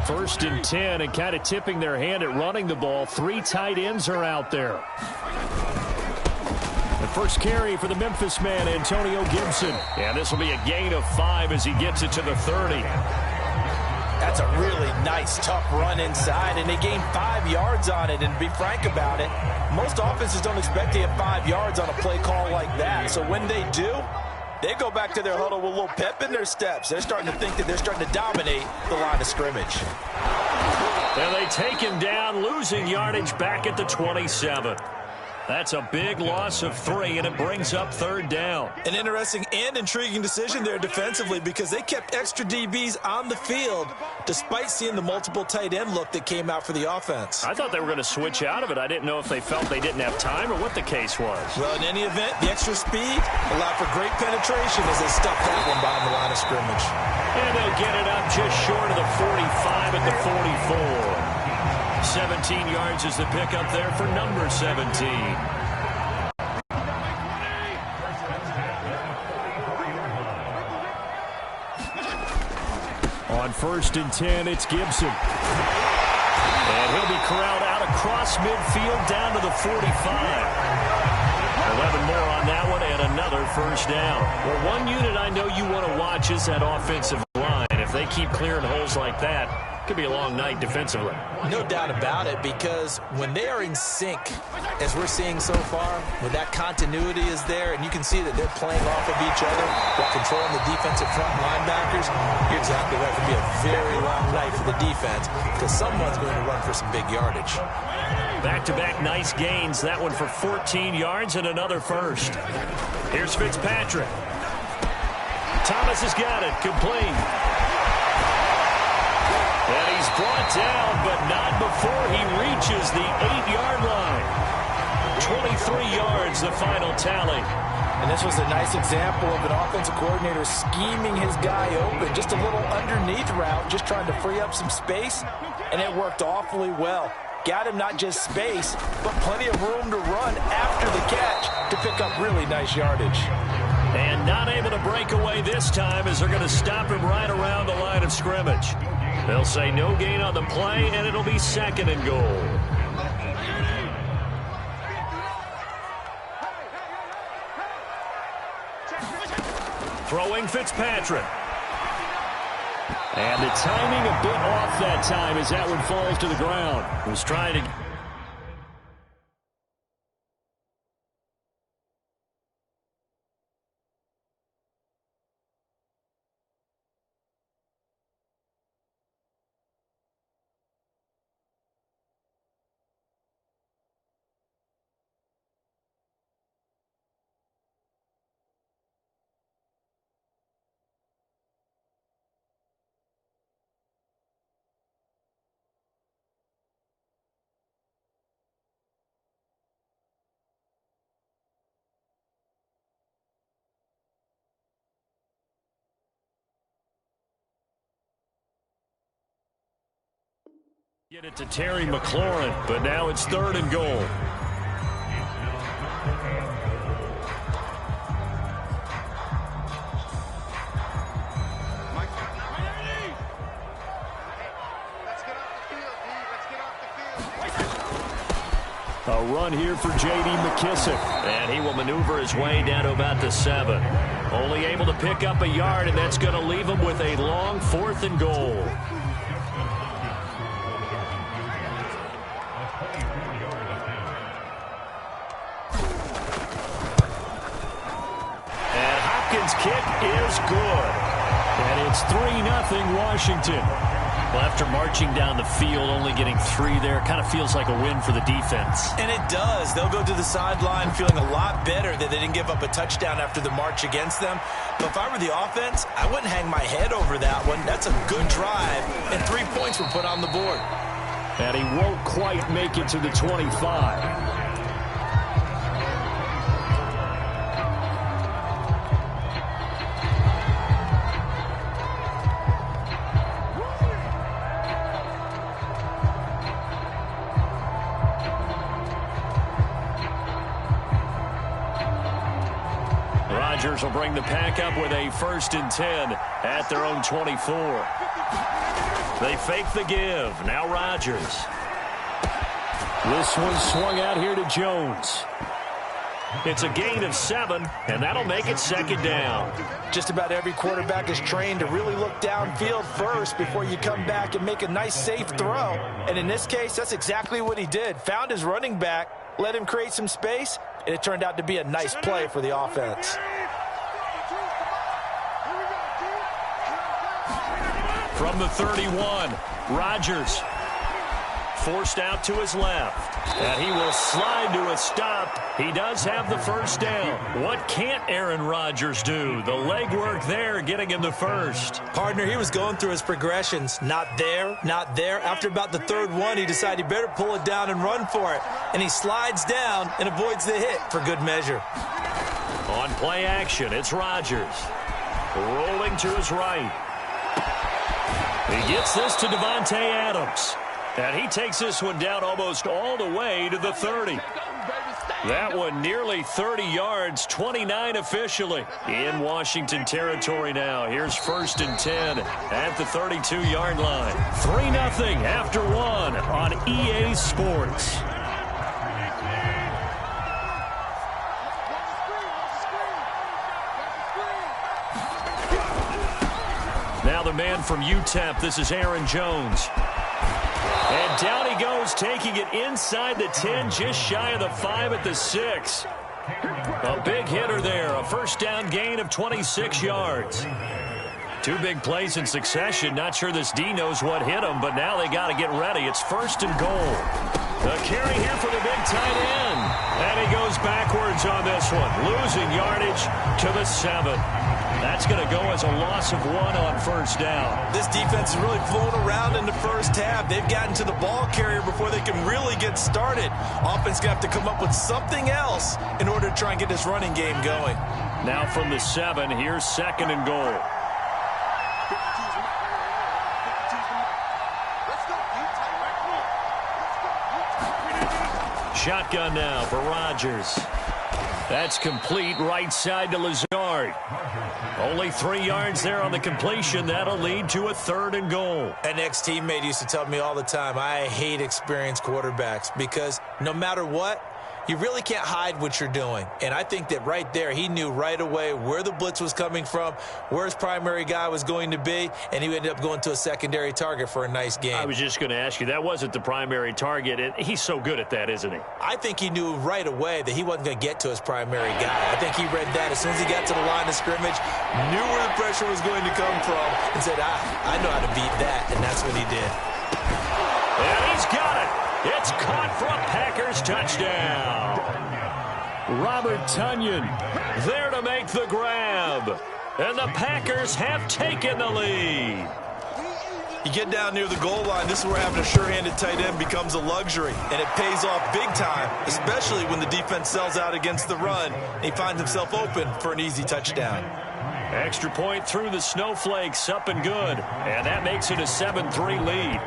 First and 10, and kind of tipping their hand at running the ball. 3 tight ends are out there. The first carry for the Memphis man, Antonio Gibson. And this will be a gain of 5 as he gets it to the 30. That's a really nice, tough run inside, and they gained 5 yards on it. And to be frank about it, most offenses don't expect to get 5 yards on a play call like that. So when they do, they go back to their huddle with a little pep in their steps. They're starting to think that they're starting to dominate the line of scrimmage. And they take him down, losing yardage back at the 27. That's a big loss of 3, and it brings up 3rd down. An interesting and intriguing decision there defensively, because they kept extra DBs on the field despite seeing the multiple tight end look that came out for the offense. I thought they were going to switch out of it. I didn't know if they felt they didn't have time or what the case was. Well, in any event, the extra speed allowed for great penetration as they stuffed that one behind the line of scrimmage. And they'll get it up just short of the 45 at the 44. 17 yards is the pickup there for number 17. On 1st and 10, it's Gibson. And he'll be corralled out across midfield down to the 45. 11 more on that one and another first down. Well, one unit I know you want to watch is that offensive line. If they keep clearing holes like that, it could be a long night defensively. No doubt about it, because when they are in sync, as we're seeing so far, when that continuity is there, and you can see that they're playing off of each other while controlling the defensive front linebackers, you're exactly right. It could be a very long night for the defense, because someone's going to run for some big yardage. Back-to-back nice gains. That one for 14 yards and another first. Here's Fitzpatrick. Thomas has got it. Complete. And he's brought down, but not before he reaches the 8-yard line. 23 yards, the final tally. And this was a nice example of an offensive coordinator scheming his guy open. Just a little underneath route, just trying to free up some space, and it worked awfully well. Got him not just space, but plenty of room to run after the catch to pick up really nice yardage. And not able to break away this time as they're going to stop him right around the line of scrimmage. They'll say no gain on the play, and it'll be 2nd and goal. Throwing Fitzpatrick. And the timing a bit off that time as that one falls to the ground. He was trying to... Get it to Terry McLaurin, but now it's 3rd and goal. A run here for J.D. McKissick, and he will maneuver his way down to about the 7. Only able to pick up a yard, and that's going to leave him with a long 4th and goal. Kick is good. And it's 3-0 Washington. Well, after marching down the field, only getting 3 there, kind of feels like a win for the defense. And it does. They'll go to the sideline feeling a lot better that they didn't give up a touchdown after the march against them. But if I were the offense, I wouldn't hang my head over that one. That's a good drive, and 3 points were put on the board. And he won't quite make it to the 25. Will bring the pack up with a 1st and 10 at their own 24. They fake the give. Now Rodgers. This one swung out here to Jones. It's a gain of 7, and that'll make it second down. Just about every quarterback is trained to really look downfield first before you come back and make a nice, safe throw. And in this case, that's exactly what he did. Found his running back, let him create some space, and it turned out to be a nice play for the offense. From the 31, Rodgers forced out to his left. And he will slide to a stop. He does have the first down. What can't Aaron Rodgers do? The legwork there getting him the first. Partner, he was going through his progressions. Not there, not there. After about the third one, he decided he better pull it down and run for it. And he slides down and avoids the hit for good measure. On play action, it's Rodgers. Rolling to his right. He gets this to Devontae Adams. And he takes this one down almost all the way to the 30. That one nearly 30 yards, 29 officially. In Washington territory now. Here's 1st and 10 at the 32-yard line. 3-0 after 1 on EA Sports. Now the man from UTEP, this is Aaron Jones. And down he goes, taking it inside the 10, just shy of the 5 at the 6. A big hitter there, a first down gain of 26 yards. 2 big plays in succession. Not sure this D knows what hit him, but now they got to get ready. It's 1st and goal. The carry here for the big tight end. And he goes backwards on this one, losing yardage to the 7. That's going to go as a loss of 1 on first down. This defense is really flown around in the first half. They've gotten to the ball carrier before they can really get started. Offense going to have to come up with something else in order to try and get this running game going. Now from the 7, here's 2nd and goal. Shotgun now for Rodgers. That's complete, right side to Lazard. Only 3 yards there on the completion. That'll lead to a 3rd and goal. An ex-teammate used to tell me all the time, I hate experienced quarterbacks because no matter what, you really can't hide what you're doing. And I think that right there, he knew right away where the blitz was coming from, where his primary guy was going to be, and he ended up going to a secondary target for a nice game. I was just going to ask you, that wasn't the primary target, and he's so good at that, isn't he? I think he knew right away that he wasn't going to get to his primary guy. I think he read that as soon as he got to the line of scrimmage, knew where the pressure was going to come from, and said, I know how to beat that, and that's what he did. And he's got it. It's caught for a Packers touchdown. Robert Tonyan there to make the grab. And the Packers have taken the lead. You get down near the goal line, this is where having a sure-handed tight end becomes a luxury. And it pays off big time, especially when the defense sells out against the run. And he finds himself open for an easy touchdown. Extra point through the snowflakes, up and good. And that makes it a 7-3 lead.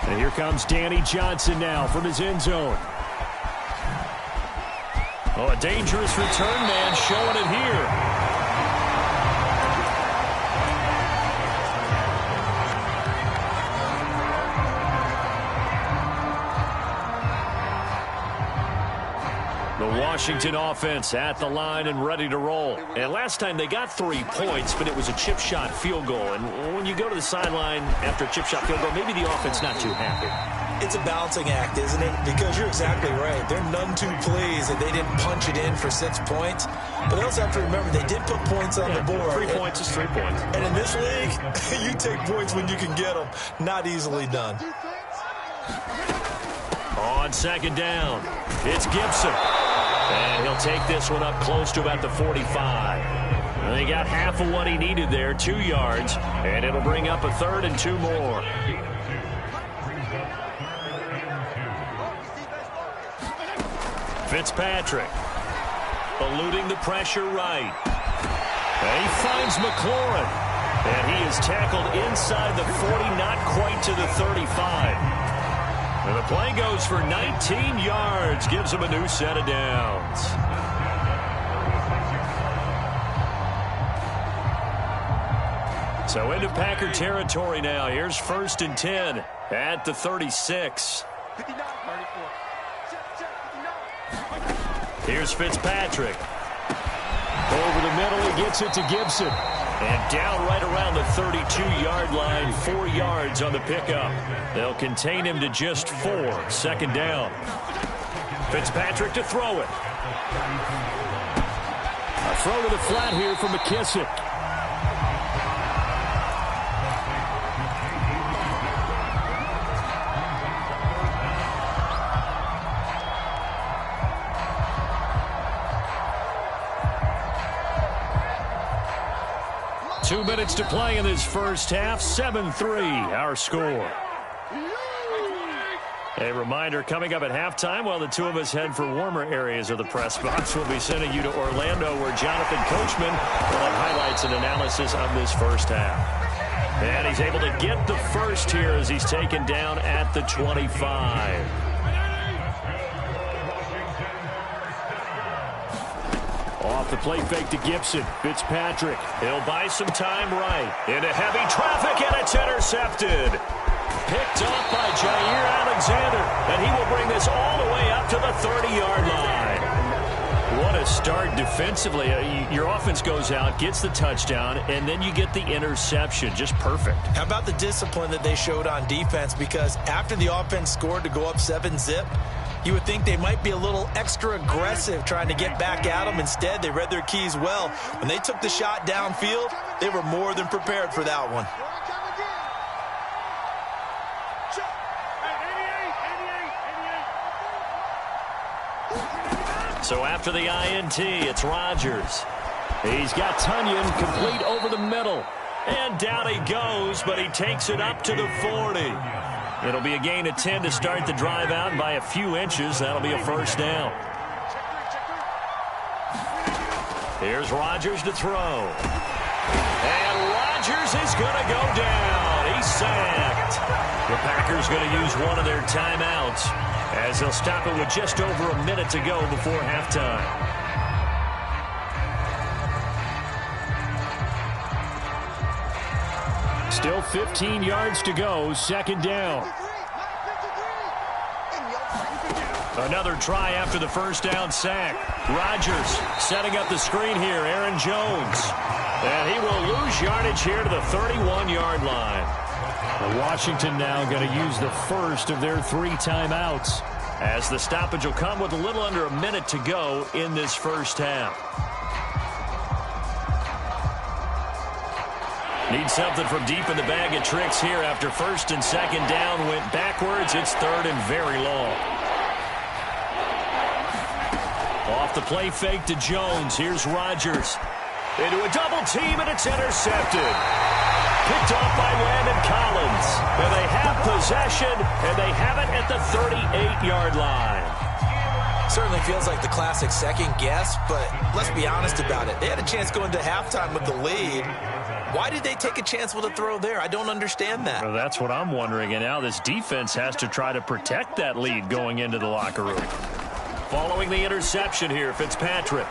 And here comes Danny Johnson now from his end zone. Oh, a dangerous return man showing it here. The Washington offense at the line and ready to roll. And last time they got 3 points, but it was a chip shot field goal. And when you go to the sideline after a chip shot field goal, maybe the offense not too happy. It's a balancing act, isn't it? Because you're exactly right. They're none too pleased that they didn't punch it in for 6 points. But they also have to remember they did put points on the board. 3 points is 3 points. And in this league, you take points when you can get them. Not easily done. On second down, it's Gibson. And he'll take this one up close to about the 45. And they got half of what he needed there, 2 yards. And it'll bring up a 3rd and 2 more. Fitzpatrick eluding the pressure right. And he finds McLaurin. And he is tackled inside the 40, not quite to the 35. And the play goes for 19 yards, gives him a new set of downs. So into Packer territory now. Here's 1st and 10 at the 36. Here's Fitzpatrick. Over the middle, he gets it to Gibson. And down right around the 32-yard line, 4 yards on the pickup. They'll contain him to just 4. 2nd down. Fitzpatrick to throw it. A throw to the flat here from McKissick. Two minutes to play in this first half. 7-3, our score. A reminder, coming up at halftime, while the two of us head for warmer areas of the press box, we'll be sending you to Orlando, where Jonathan Coachman will have highlights and analysis of this first half. And he's able to get the first here as he's taken down at the 25. Off the play fake to Gibson. Fitzpatrick. He'll buy some time right. Into heavy traffic, and it's intercepted. Picked off by Jair Alexander, and he will bring this all the way up to the 30-yard line. What a start defensively. Your offense goes out, gets the touchdown, and then you get the interception. Just perfect. How about the discipline that they showed on defense? Because after the offense scored to go up 7-zip, you would think they might be a little extra aggressive trying to get back at them. Instead, they read their keys well. When they took the shot downfield, they were more than prepared for that one. So after the INT, it's Rodgers. He's got Tunyon complete over the middle. And down he goes, but he takes it up to the 40. It'll be a gain of 10 to start the drive out, and by a few inches, that'll be a first down. Here's Rodgers to throw. And Rodgers is going to go down. He's sacked. The Packers going to use one of their timeouts, as they'll stop it with just over a minute to go before halftime. Still 15 yards to go, 2nd down. Another try after the first down sack. Rodgers setting up the screen here, Aaron Jones. And he will lose yardage here to the 31-yard line. Washington now going to use the first of their 3 timeouts, as the stoppage will come with a little under a minute to go in this first half. Need something from deep in the bag of tricks here after 1st and 2nd down went backwards. It's 3rd and very long. Off the play fake to Jones. Here's Rodgers. Into a double team, and it's intercepted. Picked off by Landon Collins. And they have possession, and they have it at the 38-yard line. Certainly feels like the classic second guess, but let's be honest about it. They had a chance going to halftime with the lead. Why did they take a chance with a throw there? I don't understand that. Well, that's what I'm wondering, and now this defense has to try to protect that lead going into the locker room. Following the interception here, Fitzpatrick.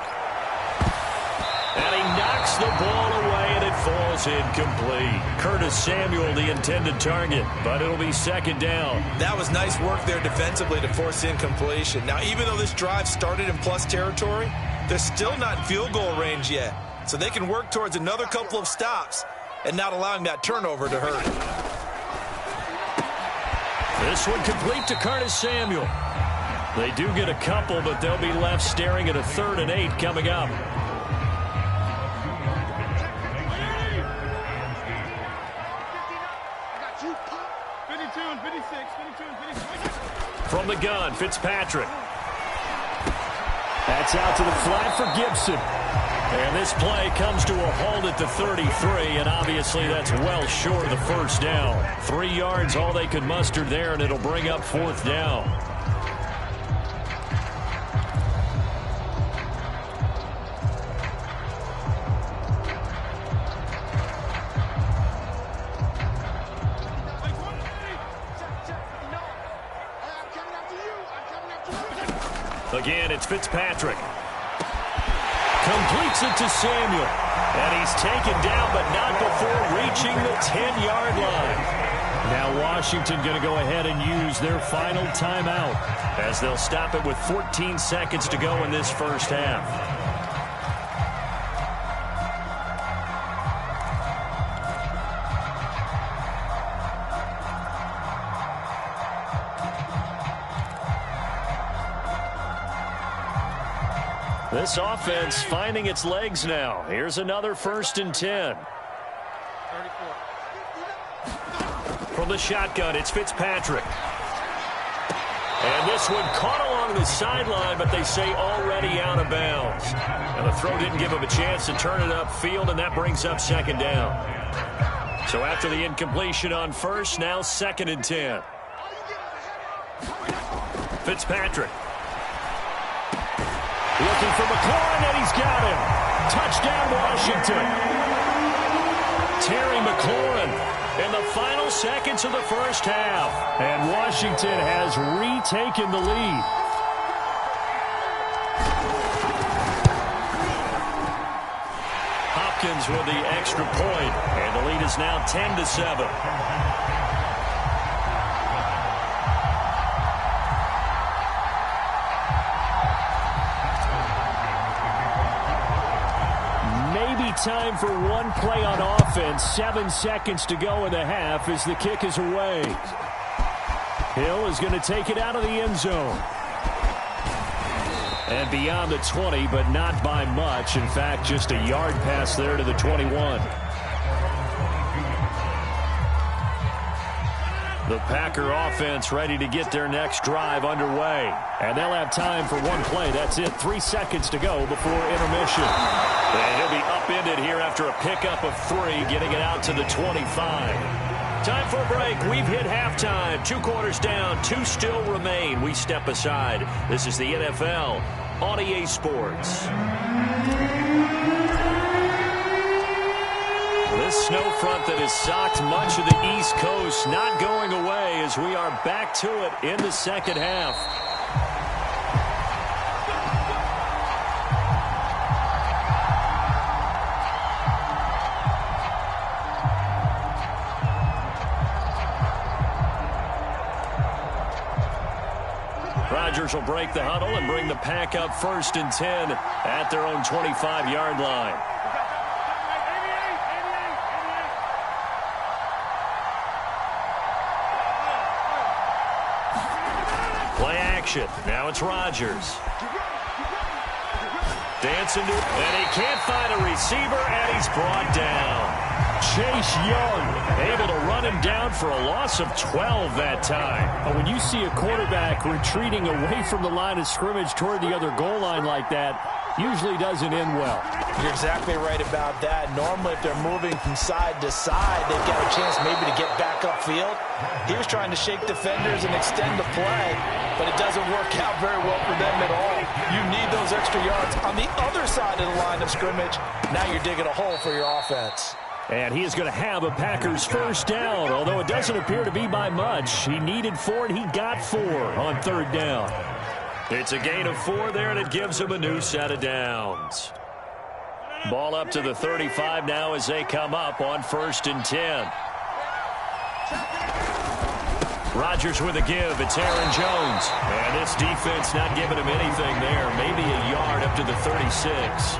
And he knocks the ball away, and it falls incomplete. Curtis Samuel, the intended target, but it'll be 2nd down. That was nice work there defensively to force incompletion. Now, even though this drive started in plus territory, they're still not in field goal range yet. So they can work towards another couple of stops and not allowing that turnover to hurt. This one complete to Curtis Samuel. They do get a couple, but they'll be left staring at a 3rd and 8 coming up. From the gun, Fitzpatrick. That's out to the flat for Gibson. And this play comes to a halt at the 33, and obviously that's well short of the first down. 3 yards, all they could muster there, and it'll bring up 4th down. Again, it's Fitzpatrick. Completes it to Samuel. And he's taken down, but not before reaching the 10-yard line. Now Washington going to go ahead and use their final timeout as they'll stop it with 14 seconds to go in this first half. This offense finding its legs now. Here's another 1st and 10. 34. From the shotgun, it's Fitzpatrick. And this one caught along the sideline, but they say already out of bounds. And the throw didn't give him a chance to turn it upfield, and that brings up 2nd down. So after the incompletion on 1st, now 2nd and 10. Fitzpatrick. Looking for McLaurin, and he's got him. Touchdown, Washington. Terry McLaurin in the final seconds of the first half. And Washington has retaken the lead. Hopkins with the extra point, and the lead is now 10-7. Time for one play on offense. 7 seconds to go in the half as the kick is away. Hill is going to take it out of the end zone. And beyond the 20, but not by much. In fact, just a yard pass there to the 21. The Packer offense ready to get their next drive underway. And they'll have time for one play. That's it. 3 seconds to go before intermission. And he'll be upended here after a pickup of 3, getting it out to the 25. Time for a break. We've hit halftime. 2 quarters down. 2 still remain. We step aside. This is the NFL on EA Sports. This snow front that has socked much of the East Coast not going away as we are back to it in the second half. Rodgers will break the huddle and bring the Pack up 1st and 10 at their own 25-yard line. Play action. Now it's Rodgers. Dancing to, and he can't find a receiver, and he's brought down. Chase Young able to run him down for a loss of 12 that time. When you see a quarterback retreating away from the line of scrimmage toward the other goal line like that, usually doesn't end well. You're exactly right about that. Normally, if they're moving from side to side, they've got a chance maybe to get back upfield. He was trying to shake defenders and extend the play, but it doesn't work out very well for them at all. You need those extra yards on the other side of the line of scrimmage. Now you're digging a hole for your offense. And he is going to have a Packers first down, although it doesn't appear to be by much. He needed 4, and he got 4 on 3rd down. It's a gain of 4 there, and it gives him a new set of downs. Ball up to the 35 now as they come up on 1st and 10. Rodgers with a give. It's Aaron Jones. And this defense not giving him anything there. Maybe a yard up to the 36.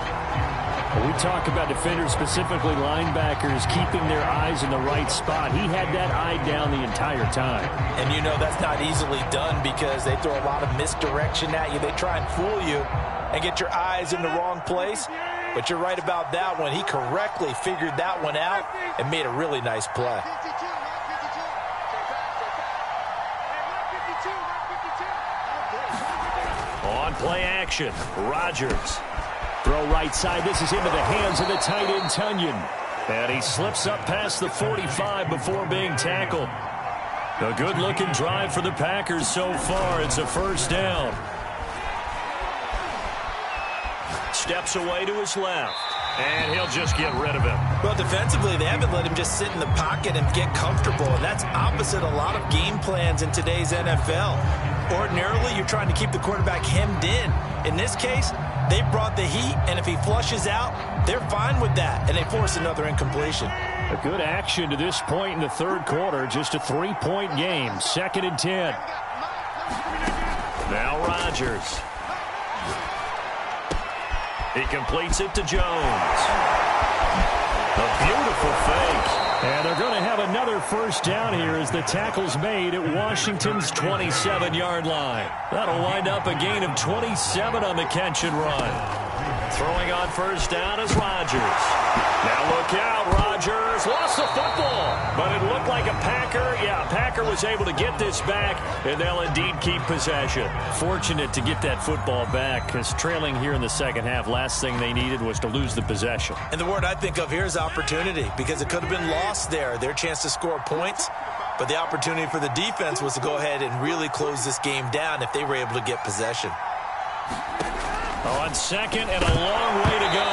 We talk about defenders, specifically linebackers, keeping their eyes in the right spot. He had that eye down the entire time. And you know that's not easily done because they throw a lot of misdirection at you. They try and fool you and get your eyes in the wrong place. But you're right about that one. He correctly figured that one out and made a really nice play. On play action, Rodgers. Throw right side. This is into the hands of the tight end, Tunyon. And he slips up past the 45 before being tackled. A good-looking drive for the Packers so far. It's a first down. Steps away to his left. And he'll just get rid of him. Well, defensively, they haven't let him just sit in the pocket and get comfortable. And that's opposite a lot of game plans in today's NFL. Ordinarily, you're trying to keep the quarterback hemmed in. In this case, They brought the heat, and if he flushes out, they're fine with that, and they force another incompletion. A good action to this point in the third quarter. Just a 3-point game. 2nd and 10. Now Rodgers. He completes it to Jones. A beautiful fake. And they're going to have another first down here as the tackle's made at Washington's 27-yard line. That'll wind up a gain of 27 on the catch and run. Throwing on first down is Rodgers. Now look out, Rodgers lost the football, but it looked like a Packer was able to get this back, and they'll indeed keep possession. Fortunate to get that football back, because trailing here in the second half, last thing they needed was to lose the possession. And the word I think of here is opportunity, because it could have been lost there, their chance to score points, but the opportunity for the defense was to go ahead and really close this game down if they were able to get possession. On second and a long way to go.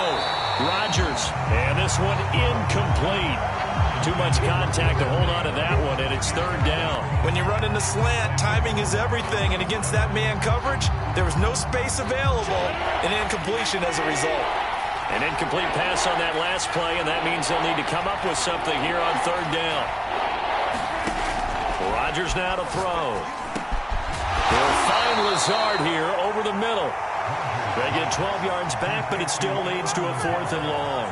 Rodgers, and this one incomplete. Too much contact to hold on to that one, and it's third down. When you run in the slant, timing is everything, and against that man coverage, there was no space available, and incompletion as a result. An incomplete pass on that last play, and that means they'll need to come up with something here on third down. Rodgers now to throw. They'll find Lazard here over the middle. They get 12 yards back, but it still leads to a 4th and long.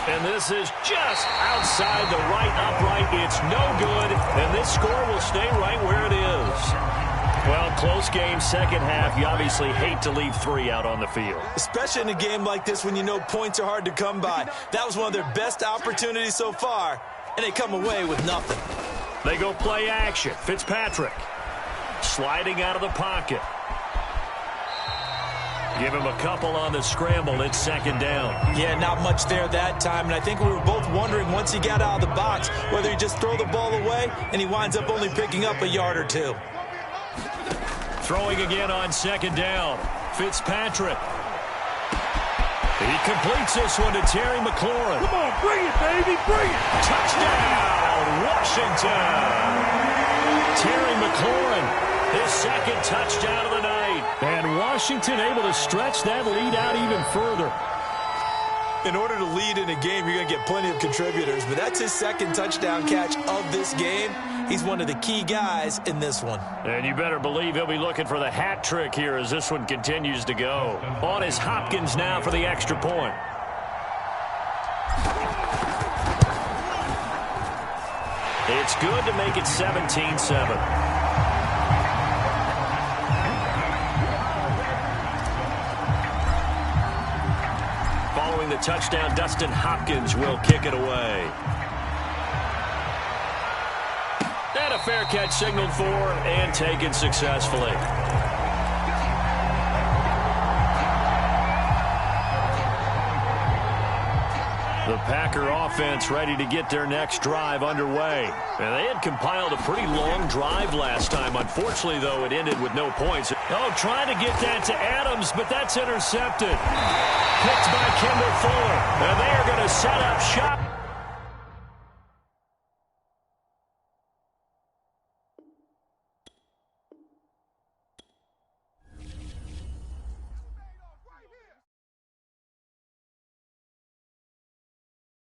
And this is just outside the right upright. It's no good, and this score will stay right where it is. Well, close game, second half. You obviously hate to leave 3 out on the field. Especially in a game like this when you know points are hard to come by. That was one of their best opportunities so far, and they come away with nothing. They go play action. Fitzpatrick sliding out of the pocket. Give him a couple on the scramble. It's second down. Yeah, not much there that time, and I think we were both wondering once he got out of the box whether he just throw the ball away and he winds up only picking up a yard or 2. Throwing again on second down. Fitzpatrick. He completes this one to Terry McLaurin. Come on, bring it, baby, bring it. Touchdown, Washington. Terry McLaurin, his second touchdown of the night. And Washington able to stretch that lead out even further. In order to lead in a game, you're going to get plenty of contributors, but that's his second touchdown catch of this game. He's one of the key guys in this one. And you better believe he'll be looking for the hat trick here as this one continues to go. On is Hopkins now for the extra point. It's good to make it 17-7. Following the touchdown, Dustin Hopkins will kick it away. And a fair catch signaled for and taken successfully. The Packer offense ready to get their next drive underway. And they had compiled a pretty long drive last time. Unfortunately, though, it ended with no points. Oh, trying to get that to Adams, but that's intercepted. Picked by Kendall Fuller. And they are going to set up shop